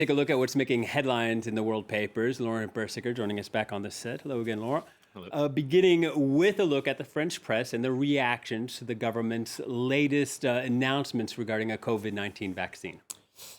Take a look at what's making headlines in the world papers. Laurent Bersiker joining us back on the set. Hello again, Laurent. Hello. Beginning with a look at the French press and the reactions to the government's latest announcements regarding a COVID-19 vaccine.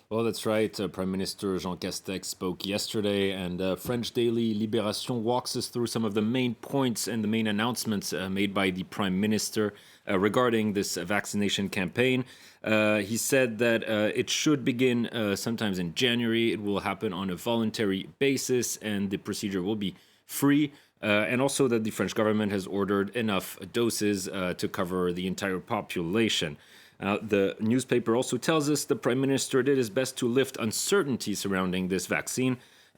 Well, that's right. Prime Minister Jean Castex spoke yesterday, and French daily Libération walks us through some of the main points and the main announcements made by the Prime Minister regarding this vaccination campaign. He said that it should begin sometimes in January. It will happen on a voluntary basis, and the procedure will be free. And also that the French government has ordered enough doses to cover the entire population. The newspaper also tells us the Prime Minister did his best to lift uncertainty surrounding this vaccine.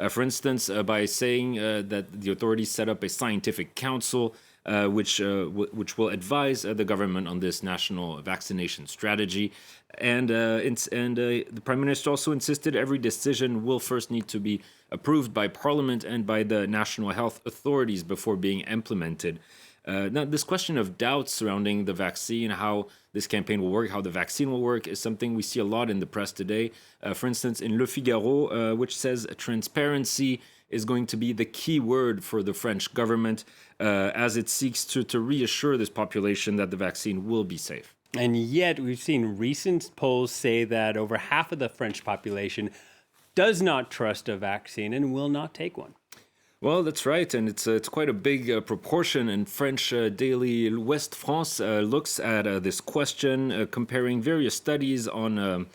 For instance, by saying that the authorities set up a scientific council which will advise the government on this national vaccination strategy. And the Prime Minister also insisted every decision will first need to be approved by Parliament and by the national health authorities before being implemented. Now, this question of doubts surrounding the vaccine, how this campaign will work, how the vaccine will work, is something we see a lot in the press today. For instance, in Le Figaro, which says transparency is going to be the key word for the French government as it seeks to reassure this population that the vaccine will be safe. And yet, we've seen recent polls say that over half of the French population does not trust a vaccine and will not take one. Well, that's right, and it's quite a big proportion. And French daily L'Ouest France looks at this question, comparing various studies on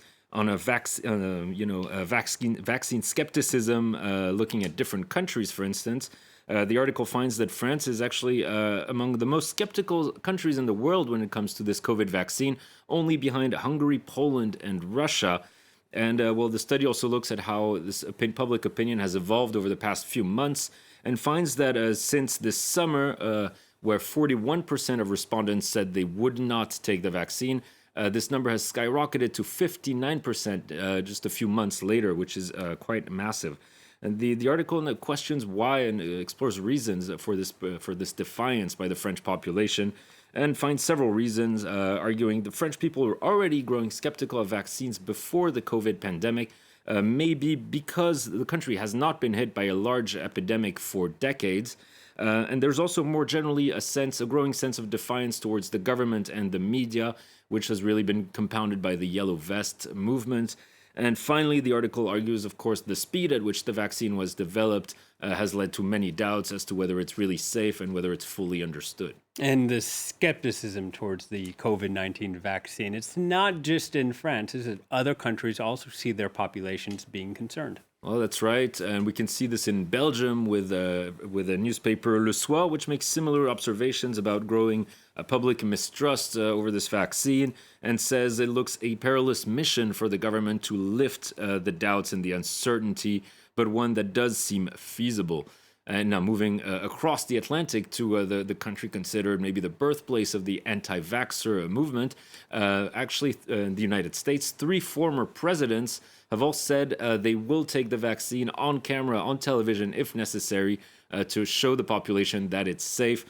vaccine skepticism, looking at different countries, for instance. The article finds that France is actually among the most skeptical countries in the world when it comes to this COVID vaccine, only behind Hungary, Poland, and Russia. And the study also looks at how this public opinion has evolved over the past few months and finds that since this summer, where 41% of respondents said they would not take the vaccine, this number has skyrocketed to 59% just a few months later, which is quite massive. And the article questions why and explores reasons for this defiance by the French population, and finds several reasons, arguing the French people were already growing skeptical of vaccines before the COVID pandemic, maybe because the country has not been hit by a large epidemic for decades. And there's also more generally a growing sense of defiance towards the government and the media, which has really been compounded by the Yellow Vest movement. And finally, the article argues, of course, the speed at which the vaccine was developed has led to many doubts as to whether it's really safe and whether it's fully understood. And the skepticism towards the COVID-19 vaccine, it's not just in France, is it? Other countries also see their populations being concerned. Well, that's right. And we can see this in Belgium with a newspaper, Le Soir, which makes similar observations about growing public mistrust over this vaccine, and says it looks a perilous mission for the government to lift the doubts and the uncertainty, but one that does seem feasible. And now moving across the Atlantic to the country considered maybe the birthplace of the anti-vaxxer movement, in the United States, 3 former presidents have all said they will take the vaccine on camera, on television, if necessary, to show the population that it's safe.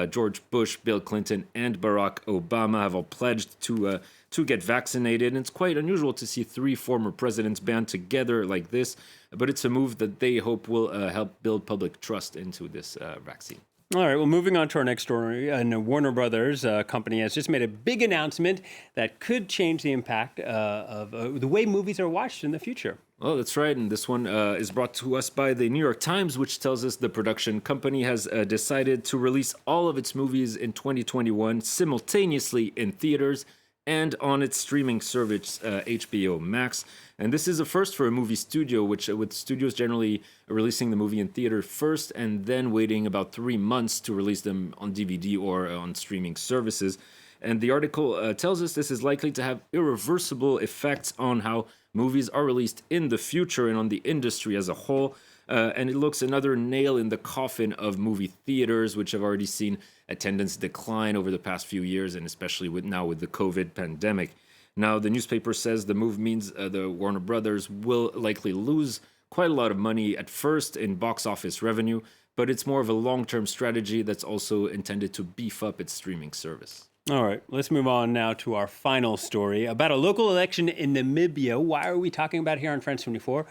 George Bush, Bill Clinton, and Barack Obama have all pledged to get vaccinated. And it's quite unusual to see 3 former presidents band together like this, but it's a move that they hope will help build public trust into this vaccine. All right, well, moving on to our next story. Warner Brothers company has just made a big announcement that could change the impact of the way movies are watched in the future. Well, that's right. And this one is brought to us by the New York Times, which tells us the production company has decided to release all of its movies in 2021 simultaneously in theaters and on its streaming service, HBO Max. And this is a first for a movie studio, with studios generally releasing the movie in theater first and then waiting about 3 months to release them on DVD or on streaming services. And the article tells us this is likely to have irreversible effects on how movies are released in the future and on the industry as a whole. And it looks another nail in the coffin of movie theaters, which have already seen attendance decline over the past few years, and especially with the COVID pandemic. Now, the newspaper says the move means the Warner Brothers will likely lose quite a lot of money at first in box office revenue, but it's more of a long-term strategy that's also intended to beef up its streaming service. All right, let's move on now to our final story about a local election in Namibia. Why are we talking about it here on France 24?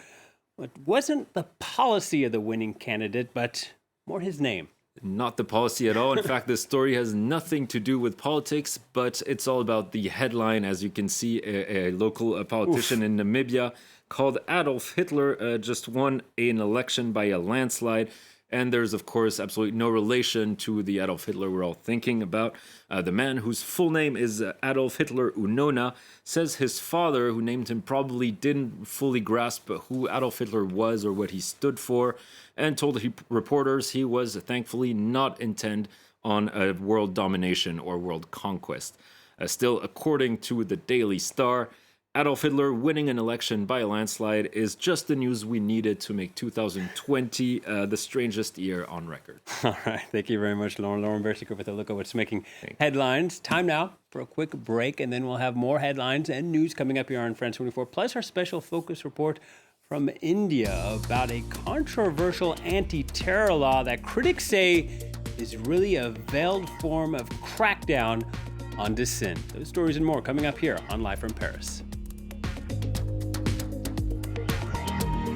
It wasn't the policy of the winning candidate, but more his name. Not the policy at all. In fact, this story has nothing to do with politics, but it's all about the headline. As you can see, a local politician in Namibia called Adolf Hitler just won an election by a landslide. And there's, of course, absolutely no relation to the Adolf Hitler we're all thinking about. The man whose full name is Adolf Hitler Unona says his father, who named him, probably didn't fully grasp who Adolf Hitler was or what he stood for, and told reporters he was thankfully not intent on a world domination or world conquest. Still, according to the Daily Star, Adolf Hitler winning an election by a landslide is just the news we needed to make 2020 the strangest year on record. All right. Thank you very much, Lauren. Lauren Bersiker with a look at what's making headlines. Time now for a quick break, and then we'll have more headlines and news coming up here on France 24, plus our special focus report from India about a controversial anti-terror law that critics say is really a veiled form of crackdown on dissent. Those stories and more coming up here on Live from Paris.